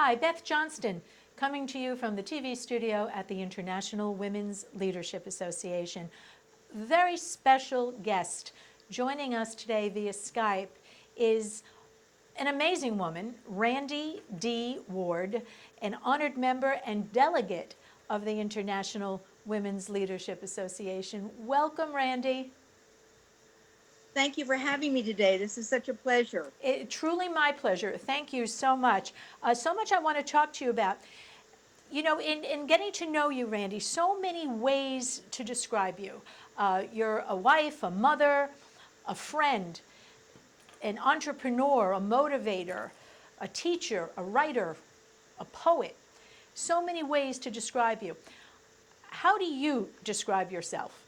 Hi, Beth Johnston, coming to you from the TV studio at the International Women's Leadership Association. Very special guest joining us today via Skype is an amazing woman, Randi D. Ward, an honored member and delegate of the International Women's Leadership Association. Welcome, Randi. Thank you for having me today. This is such a pleasure. Truly my pleasure. Thank you so much. So much I want to talk to you about. You know, in getting to know you, Randi, so many ways to describe you. You're a wife, a mother, a friend, an entrepreneur, a motivator, a teacher, a writer, a poet. So many ways to describe you. How do you describe yourself?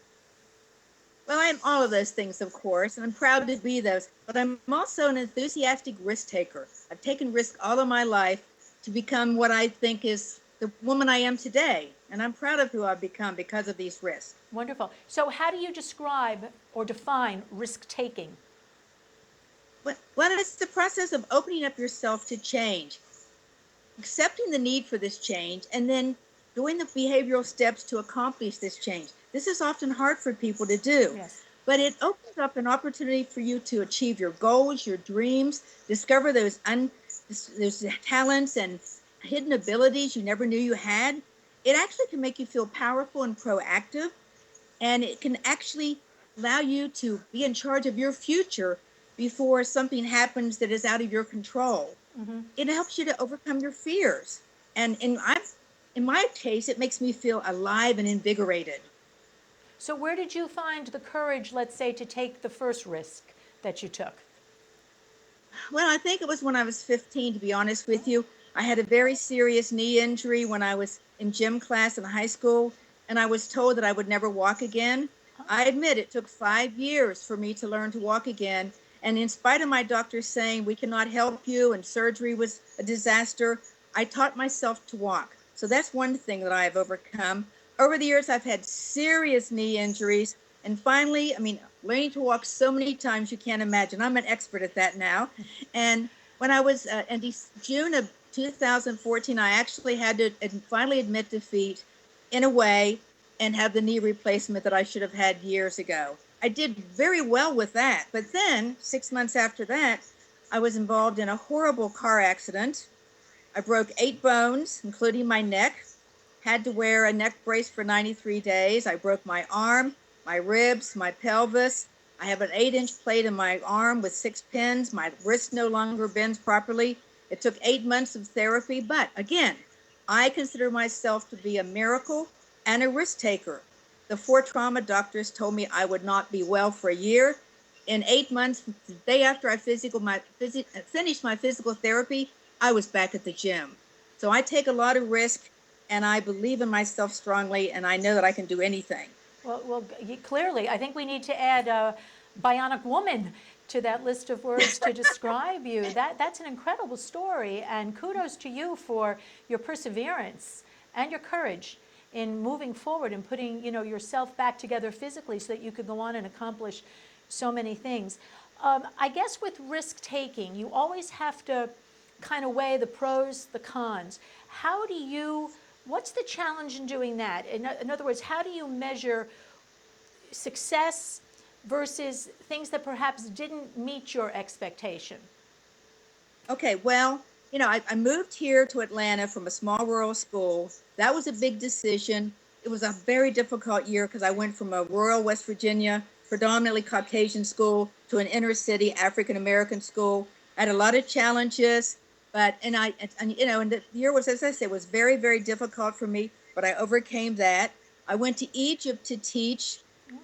Well, I'm all of those things, of course, and I'm proud to be those, but I'm also an enthusiastic risk taker. I've taken risk all of my life to become what I think is the woman I am today, and I'm proud of who I've become because of these risks. Wonderful. So, how do you describe or define risk taking? Well, it's the process of opening up yourself to change, accepting the need for this change, and then doing the behavioral steps to accomplish this change. This is often hard for people to do, Yes. but it opens up an opportunity for you to achieve your goals, your dreams, discover those talents and hidden abilities you never knew you had. It actually can make you feel powerful and proactive, and it can actually allow you to be in charge of your future before something happens that is out of your control. It helps you to overcome your fears. And in my case, it makes me feel alive and invigorated. So, where did you find the courage, let's say, to take the first risk that you took? Well, I think it was when I was 15, to be honest with you. I had a very serious knee injury when I was in gym class in high school, and I was told that I would never walk again. I admit it took 5 years for me to learn to walk again. And in spite of my doctor saying we cannot help you and surgery was a disaster, I taught myself to walk. So that's one thing that I have overcome. Over the years, I've had serious knee injuries. And finally, I mean, learning to walk so many times you can't imagine. I'm an expert at that now. And when I was in June of 2014, I actually had to finally admit defeat in a way and have the knee replacement that I should have had years ago. I did very well with that. But then, 6 months after that, I was involved in a horrible car accident. I broke 8 bones, including my neck, had to wear a neck brace for 93 days. I broke my arm, my ribs, my pelvis. I have an 8-inch plate in my arm with 6 pins. My wrist no longer bends properly. It took 8 months of therapy. But again, I consider myself to be a miracle and a risk taker. The 4 trauma doctors told me I would not be well for a year. In 8 months, the day after I finished my physical therapy, I was back at the gym. So I take a lot of risk and I believe in myself strongly, and I know that I can do anything. Well, clearly, I think we need to add bionic woman to that list of words to describe you. That's an incredible story, and kudos to you for your perseverance and your courage in moving forward and putting yourself back together physically so that you could go on and accomplish so many things. I guess with risk taking, you always have to kind of weigh the pros, the cons. How do you What's the challenge in doing that? In other words, how do you measure success versus things that perhaps didn't meet your expectation? Okay, well, I moved here to Atlanta from a small rural school. That was a big decision. It was a very difficult year because I went from a rural West Virginia, predominantly Caucasian school to an inner city African American school. I had a lot of challenges, but and the year was, as I said, was very, very difficult for me, but I overcame that. I went to Egypt to teach,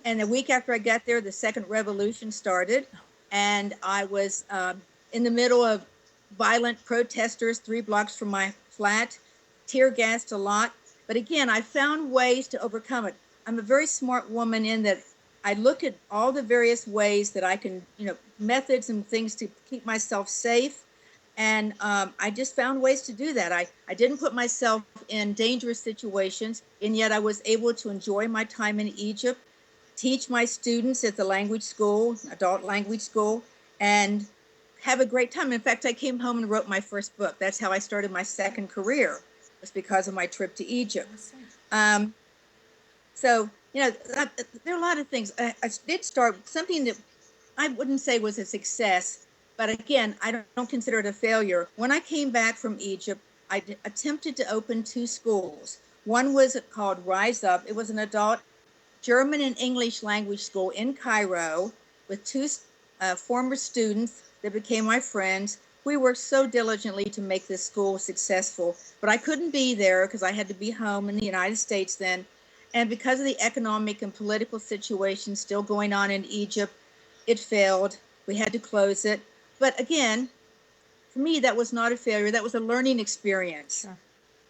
and a week after I got there, the second revolution started, and I was in the middle of violent protesters 3 blocks from my flat, tear gassed a lot. But again, I found ways to overcome it. I'm a very smart woman in that I look at all the various ways that I can, methods and things to keep myself safe. And I just found ways to do that. I didn't put myself in dangerous situations, and yet I was able to enjoy my time in Egypt, teach my students at the language school, adult language school, and have a great time. In fact, I came home and wrote my first book. That's how I started my second career, was because of my trip to Egypt. Awesome. Um, so, there are a lot of things. I did start something that I wouldn't say was a success, but again, I don't consider it a failure. When I came back from Egypt, attempted to open two schools. One was called Rise Up. It was an adult German and English language school in Cairo with two former students that became my friends. We worked so diligently to make this school successful, but I couldn't be there because I had to be home in the United States then. And because of the economic and political situation still going on in Egypt, it failed. We had to close it. But again, for me, that was not a failure. That was a learning experience. Sure.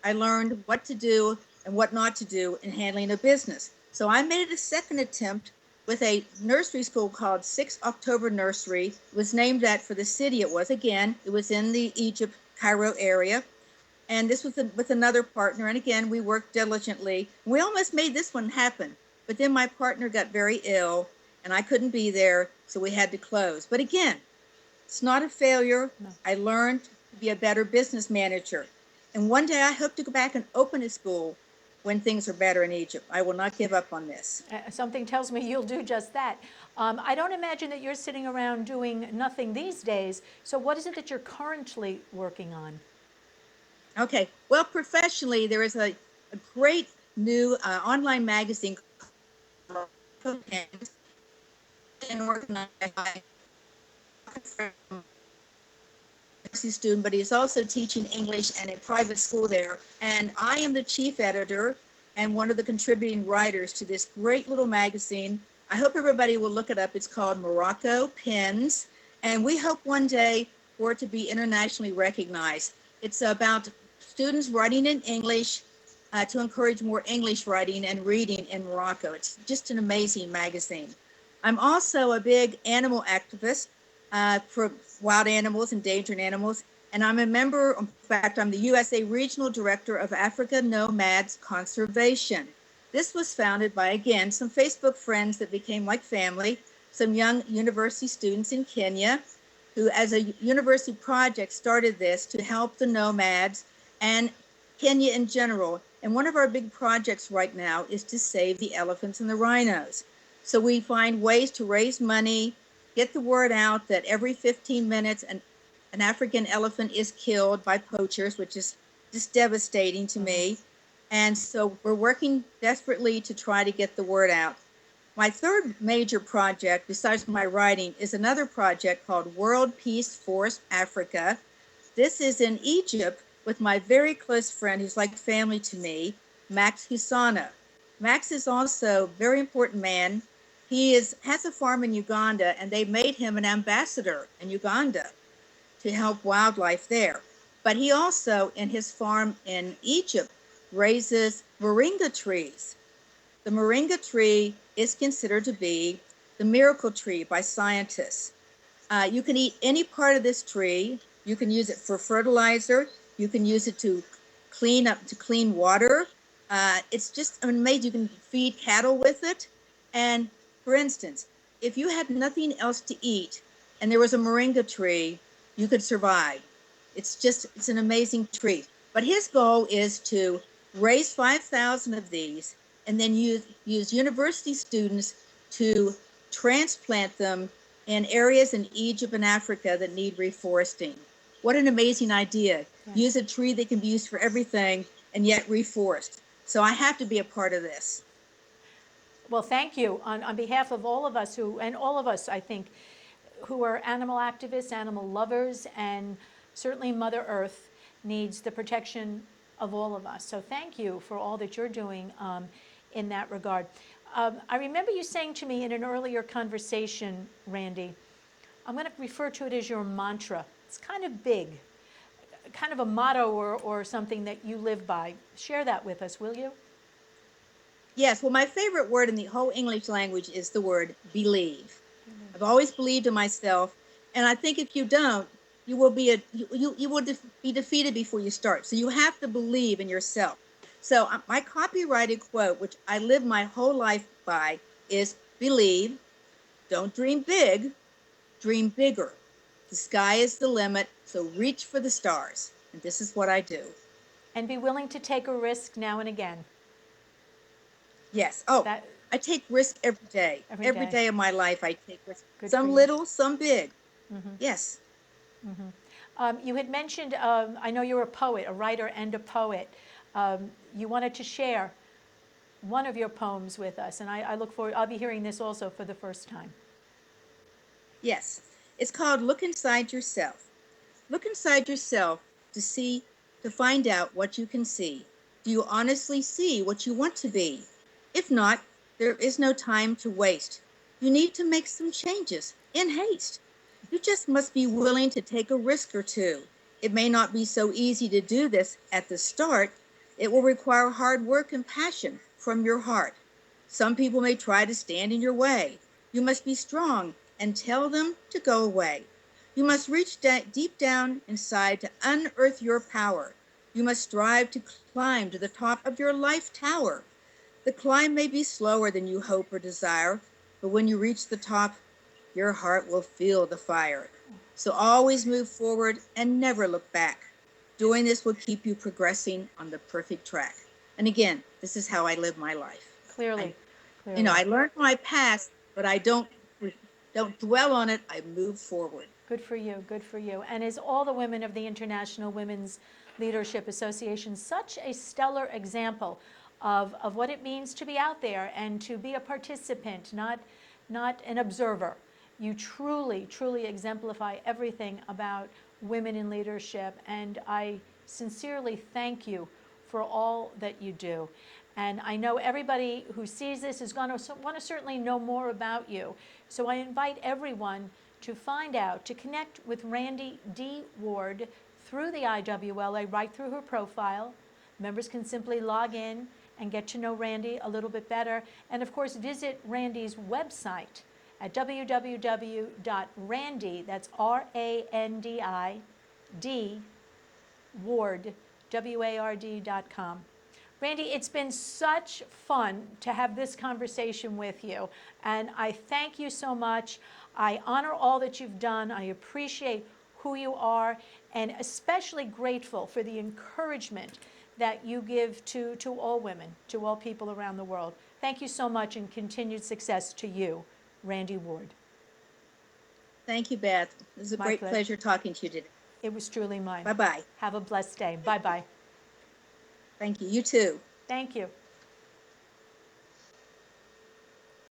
I learned what to do and what not to do in handling a business. So I made a second attempt with a nursery school called 6 October Nursery. It was named that for the city it was. Again, it was in the Egypt, Cairo area. And this was with another partner. And again, we worked diligently. We almost made this one happen. But then my partner got very ill and I couldn't be there. So we had to close. But again, it's not a failure. No. I learned to be a better business manager. And one day I hope to go back and open a school when things are better in Egypt. I will not give up on this. Something tells me you'll do just that. I don't imagine that you're sitting around doing nothing these days. So what is it that you're currently working on? Okay. Well, professionally, there is a great new online magazine called Delegate, and organized by student, but he's also teaching English and a private school there. And I am the chief editor and one of the contributing writers to this great little magazine. I hope everybody will look it up. It's called Morocco Pens, and we hope one day for it to be internationally recognized. It's about students writing in English to encourage more English writing and reading in Morocco. It's just an amazing magazine. I'm also a big animal activist for wild animals, endangered animals, and I'm a member, in fact, I'm the USA Regional Director of Africa Nomads Conservation. This was founded by, again, some Facebook friends that became like family, some young university students in Kenya, who, as a university project, started this to help the nomads and Kenya in general. And one of our big projects right now is to save the elephants and the rhinos. So we find ways to raise money, get the word out that every 15 minutes an African elephant is killed by poachers, which is just devastating to me. And so we're working desperately to try to get the word out. My third major project, besides my writing, is another project called World Peace Force Africa. This is in Egypt with my very close friend who's like family to me, Max Husana. Max is also a very important man. He has a farm in Uganda, and they made him an ambassador in Uganda to help wildlife there. But he also, in his farm in Egypt, raises moringa trees. The moringa tree is considered to be the miracle tree by scientists. You can eat any part of this tree. You can use it for fertilizer. You can use it to clean water. It's just amazing. You can feed cattle with it. And for instance, if you had nothing else to eat and there was a moringa tree, you could survive. It's an amazing tree. But his goal is to raise 5,000 of these and then use university students to transplant them in areas in Egypt and Africa that need reforesting. What an amazing idea. Yes. Use a tree that can be used for everything and yet reforest. So I have to be a part of this. Well, thank you on behalf of all of us and all of us, I think, who are animal activists, animal lovers, and certainly Mother Earth needs the protection of all of us. So thank you for all that you're doing in that regard. I remember you saying to me in an earlier conversation, Randi, I'm going to refer to it as your mantra. It's kind of big, kind of a motto or something that you live by. Share that with us, will you? Yes, well, my favorite word in the whole English language is the word believe. I've always believed in myself, and I think if you don't, you will be be defeated before you start. So you have to believe in yourself. So my copyrighted quote, which I live my whole life by, is believe, don't dream big, dream bigger. The sky is the limit, so reach for the stars. And this is what I do. And be willing to take a risk now and again. Yes. Oh, That I take risk every day. every Every day. day of my life, I take risk. Good for Some you. little, some big. Yes. You had mentioned, I know you're a poet, a writer and a poet. You wanted to share one of your poems with us, and I look forward, I'll be hearing this also for the first time. Yes. It's called Look Inside Yourself. Look inside yourself to see, to find out what you can see. Do you honestly see what you want to be? If not, there is no time to waste. You need to make some changes in haste. You just must be willing to take a risk or two. It may not be so easy to do this at the start. It will require hard work and passion from your heart. Some people may try to stand in your way. You must be strong and tell them to go away. You must reach deep down inside to unearth your power. You must strive to climb to the top of your life tower. The climb may be slower than you hope or desire, but when you reach the top, your heart will feel the fire. So always move forward and never look back. Doing this will keep you progressing on the perfect track. And again, this is how I live my life. Clearly, I clearly. learned my past, but I don't dwell on it. I move forward. Good for you, good for you. And as all the women of the International Women's Leadership Association, such a stellar example of what it means to be out there and to be a participant, not an observer. You truly, truly exemplify everything about women in leadership, and I sincerely thank you for all that you do. And I know everybody who sees this is going to want to certainly know more about you. So I invite everyone to find out, to connect with Randi D. Ward through the IWLA, right through her profile. Members can simply log in and get to know Randi a little bit better. And of course, visit Randi's website at www.randi, that's RANDI, Ward, WARD.com. Randi, it's been such fun to have this conversation with you, and I thank you so much. I honor all that you've done. I appreciate who you are, and especially grateful for the encouragement that you give to all women, to all people around the world. Thank you so much, and continued success to you, Randi Ward. Thank you, Beth. It was a My great pleasure. pleasure talking to you today. It was truly mine. Bye-bye. Have a blessed day. Bye-bye. Thank you. You too. Thank you.